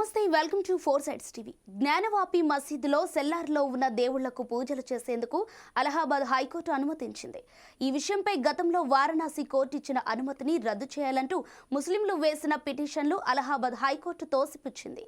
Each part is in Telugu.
నమస్తే, welcome to four sides TV. Gyanvapi మసీదులో సెల్లార్లో ఉన్న దేవుళ్లకు పూజలు చేసేందుకు అలహాబాద్ హైకోర్టు అనుమతించింది. ఈ విషయంపై గతంలో వారణాసి కోర్టు ఇచ్చిన అనుమతిని రద్దు చేయాలంటూ ముస్లింలు వేసిన పిటిషన్లు అలహాబాద్ హైకోర్టు తోసిపుచ్చింది.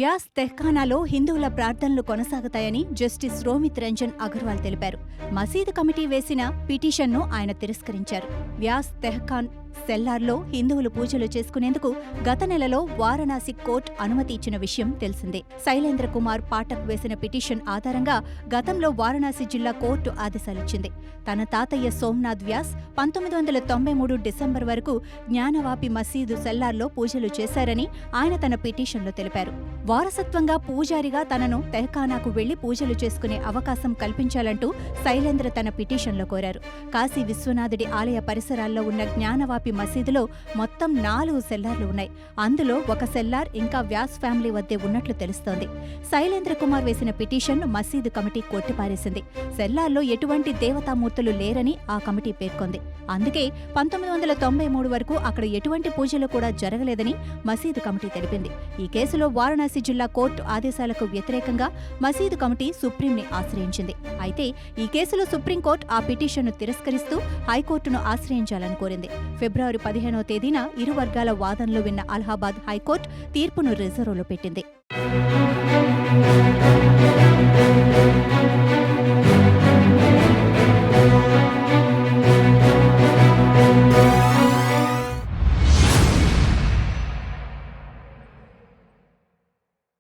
వ్యాస్ తెహ్ఖానాలో హిందువుల ప్రార్థనలు కొనసాగుతాయని జస్టిస్ రోమిత్ రంజన్ అగర్వాల్ తెలిపారు. మసీదు కమిటీ వేసిన పిటిషన్ను ఆయన తిరస్కరించారు. వ్యాస్ తెహ్ఖాన్ సెల్లార్లో హిందువులు పూజలు చేసుకునేందుకు గత నెలలో వారణాసి కోర్టు అనుమతి ఇచ్చిన విషయం తెలిసిందే. శైలేంద్ర కుమార్ పాఠక్ వేసిన పిటిషన్ ఆధారంగా గతంలో వారణాసి జిల్లా కోర్టు ఆదేశాలిచ్చింది. తన తాతయ్య సోమనాథ్ వ్యాస్ 1993 డిసెంబర్ వరకు జ్ఞానవాపి మసీదు సెల్లార్లో పూజలు చేశారని ఆయన తన పిటిషన్లో తెలిపారు. వారసత్వంగా పూజారిగా తనను తెహ్ఖానాకు వెళ్లి పూజలు చేసుకునే అవకాశం కల్పించాలంటూ శైలేంద్ర తన పిటిషన్లో కోరారు. కాశీ విశ్వనాథుడి ఆలయ పరిసరాల్లో ఉన్న జ్ఞానవాపి మసీదులో మొత్తం 4 సెల్లార్లు ఉన్నాయి. అందులో ఒక సెల్లార్ ఇంకా వ్యాస్ ఫ్యామిలీ వద్దే ఉన్నట్లు తెలుస్తోంది. శైలేంద్ర కుమార్ వేసిన పిటిషన్ మసీదు కమిటీ కొట్టిపారేసింది. సెల్లార్లో ఎటువంటి దేవతామూర్తులు లేరని ఆ కమిటీ పేర్కొంది. అందుకే 1993 వరకు అక్కడ ఎటువంటి పూజలు కూడా జరగలేదని మసీదు కమిటీ తెలిపింది. ఈ కేసులో వారణాసి జిల్లా కోర్టు ఆదేశాలకు వ్యతిరేకంగా మసీదు కమిటీ సుప్రీంని ఆశ్రయించింది. అయితే ఈ కేసులో సుప్రీంకోర్టు ఆ పిటిషన్ను తిరస్కరిస్తూ హైకోర్టును ఆశ్రయించాలని కోరింది. ఫిబ్రవరి 15వ తేదీన ఇరు వర్గాల వాదనలు విన్న అలహాబాద్ హైకోర్టు తీర్పును రిజర్వులో పెట్టింది.